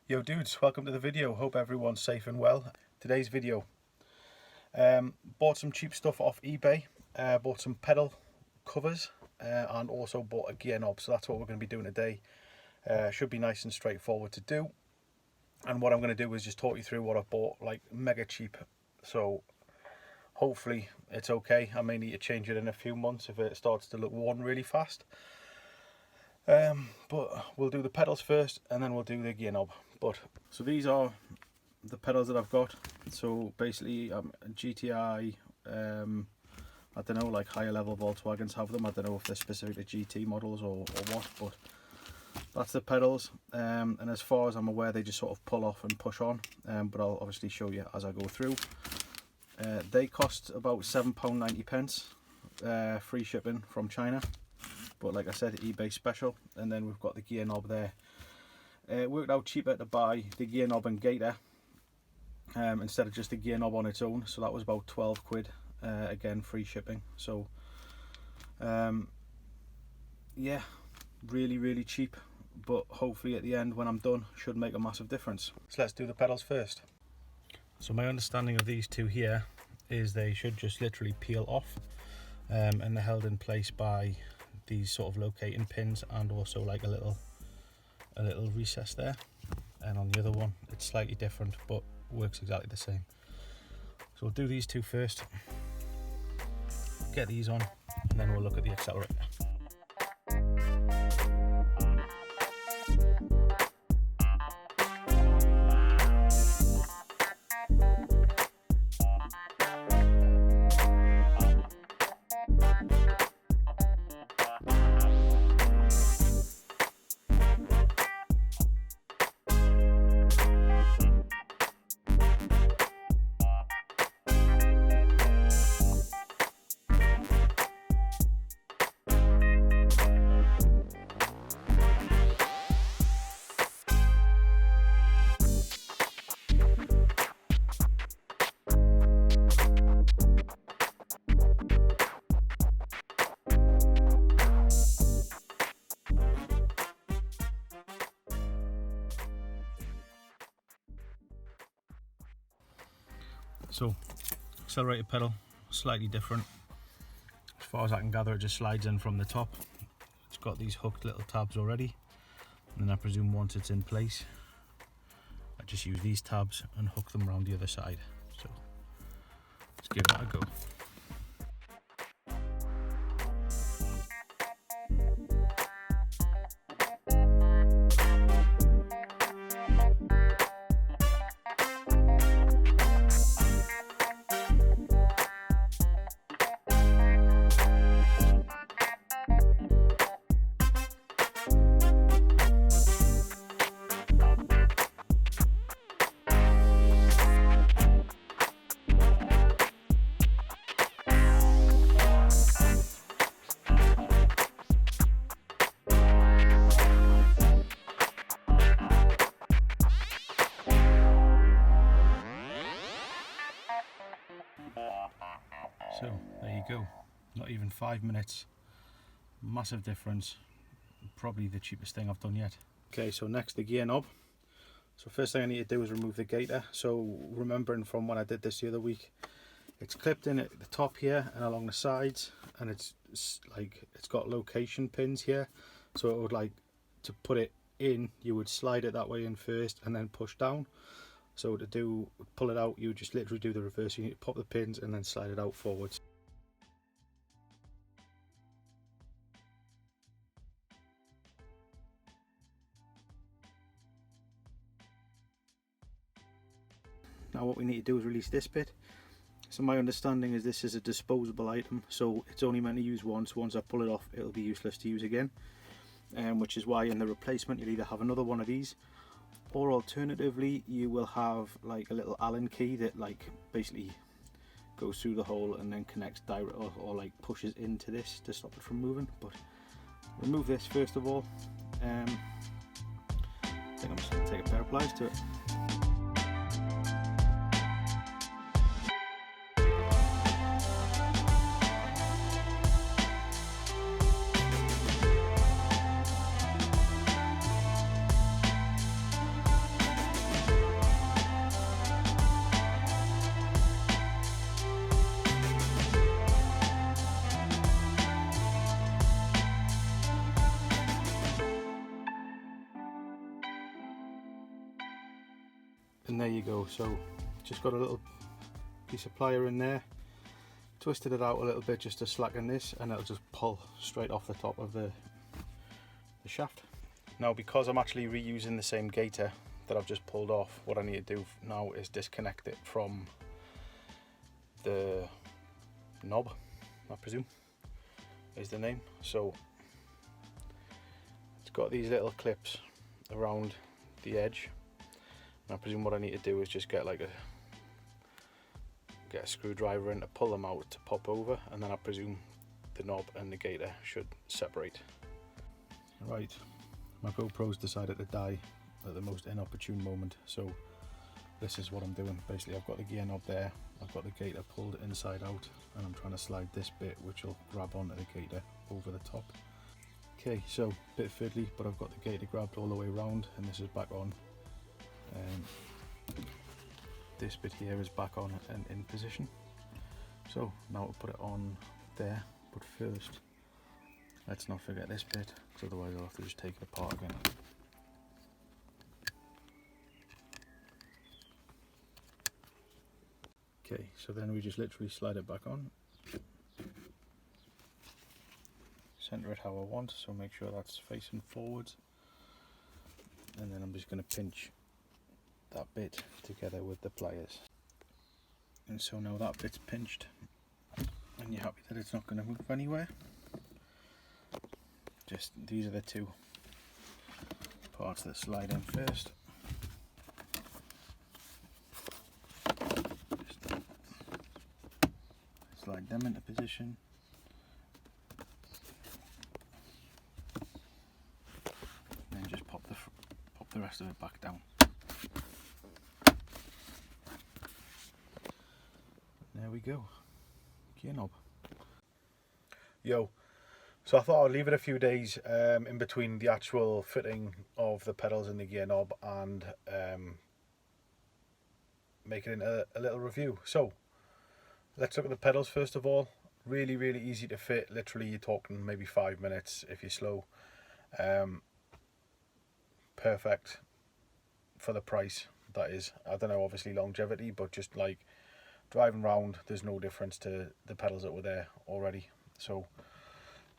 Yo dudes, welcome to the video. Hope everyone's safe and well. Today's video, bought some cheap stuff off eBay, bought some pedal covers and also bought a gear knob. So that's what we're going to be doing today. Should be nice and straightforward to do. And what I'm going to do is just talk you through what I bought, like mega cheap. So hopefully it's okay. I may need to change it in a few months if it starts to look worn really fast. But we'll do the pedals first and then we'll do the gear knob. So these are the pedals that I've got. So basically GTI, I don't know, like higher level Volkswagens have them. I don't know if they're specific to GT models or what, but that's the pedals. And as far as I'm aware, they just sort of pull off and push on, but I'll obviously show you as I go through. They cost about £7.90, free shipping from China. But like I said, eBay special. And then we've got the gear knob there. It worked out cheaper to buy the gear knob and gaiter instead of just the gear knob on its own. So that was about 12 quid, again free shipping. So yeah, really cheap, but hopefully at the end when I'm done should make a massive difference. So let's do the pedals first. So my understanding of these two here is they should just literally peel off, and they're held in place by these sort of locating pins and also like a little recess there. And on the other one it's slightly different but works exactly the same. So we'll do these two first, get these on, and then we'll look at the accelerator. So accelerator pedal, slightly different. As far as I can gather, it just slides in from the top. It's got these hooked little tabs already, and then I presume once it's in place I just use these tabs and hook them around the other side. So let's give that a go. So there you go, not even 5 minutes, massive difference, probably the cheapest thing I've done yet. Okay, so next the gear knob. So first thing I need to do is remove the gaiter. So remembering from when I did this the other week, it's clipped in at the top here and along the sides, and it's got location pins here. So it would, like, to put it in, you would slide it that way in first and then push down. So to pull it out, you just literally do the reverse. You need to pop the pins and then slide it out forwards. Now what we need to do is release this bit. So my understanding is this is a disposable item, so it's only meant to use once. Once I pull it off, it'll be useless to use again. Which is why in the replacement you'll either have another one of these, or alternatively you will have like a little Allen key that like basically goes through the hole and then connects direct or like pushes into this to stop it from moving. But remove this first of all. I think I'm just going to take a pair of pliers to it. And there you go. So just got a little piece of plier in there, twisted it out a little bit just to slacken this, and it'll just pull straight off the top of the shaft. Now, because I'm actually reusing the same gaiter that I've just pulled off, what I need to do now is disconnect it from the knob, I presume is the name. So it's got these little clips around the edge, and I presume what I need to do is just get a screwdriver in to pull them out to pop over, and then I presume the knob and the gaiter should separate. Right, my GoPro's decided to die at the most inopportune moment, so this is what I'm doing. Basically, I've got the gear knob there, I've got the gaiter pulled inside out, and I'm trying to slide this bit which will grab onto the gaiter over the top. Okay, so a bit fiddly, but I've got the gaiter grabbed all the way around, and this is back on. This bit here is back on and in position. So now I'll put it on there, but first let's not forget this bit, because otherwise I'll have to just take it apart again. Okay, so then we just literally slide it back on, center it how I want, so make sure that's facing forwards, and then I'm just going to pinch that bit together with the pliers. And so now that bit's pinched and you're happy that it's not going to move anywhere, just these are the two parts that slide in first. Just slide them into position, and then just pop the rest of it back down. There we go, gear knob. Yo, so I thought I'd leave it a few days in between the actual fitting of the pedals and the gear knob, and make it into a little review. So let's look at the pedals first of all. Really easy to fit, literally you're talking maybe 5 minutes if you're slow. Perfect for the price, that is. I don't know, obviously longevity, but just like driving around, there's no difference to the pedals that were there already. So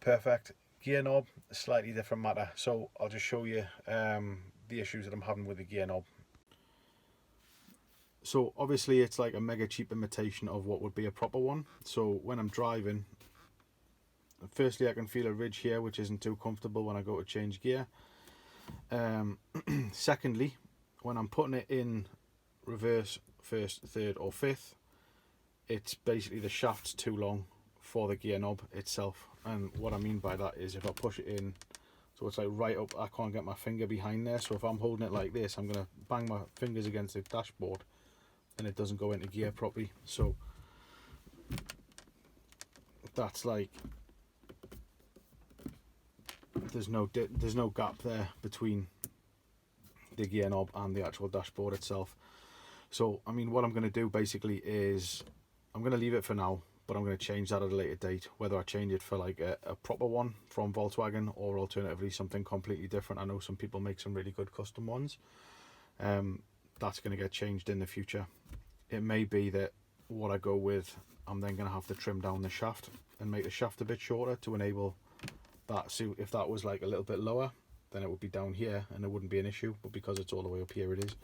perfect. Gear knob, slightly different matter. So I'll just show you the issues that I'm having with the gear knob. So obviously it's like a mega cheap imitation of what would be a proper one. So when I'm driving, firstly I can feel a ridge here which isn't too comfortable when I go to change gear. Secondly, when I'm putting it in reverse, first, third or fifth, it's basically the shaft's too long for the gear knob itself. And what I mean by that is if I push it in, so it's like right up, I can't get my finger behind there, so if I'm holding it like this, I'm going to bang my fingers against the dashboard and it doesn't go into gear properly. So that's like, there's no gap there between the gear knob and the actual dashboard itself. So I mean, what I'm going to do basically is I'm going to leave it for now, but I'm going to change that at a later date, whether I change it for like a proper one from Volkswagen or alternatively something completely different. I know some people make some really good custom ones. That's going to get changed in the future. It may be that what I go with, I'm then going to have to trim down the shaft and make the shaft a bit shorter to enable that. So if that was like a little bit lower, then it would be down here and it wouldn't be an issue, but because it's all the way up here, it is.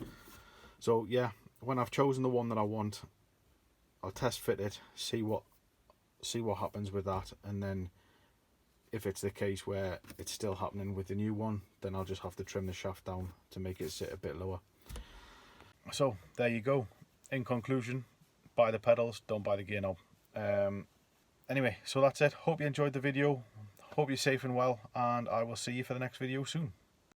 So yeah, when I've chosen the one that I want, I'll test fit it, see what happens with that, and then if it's the case where it's still happening with the new one, then I'll just have to trim the shaft down to make it sit a bit lower. So there you go. In conclusion, buy the pedals, don't buy the gear knob. Anyway, so that's it. Hope you enjoyed the video. Hope you're safe and well, and I will see you for the next video soon.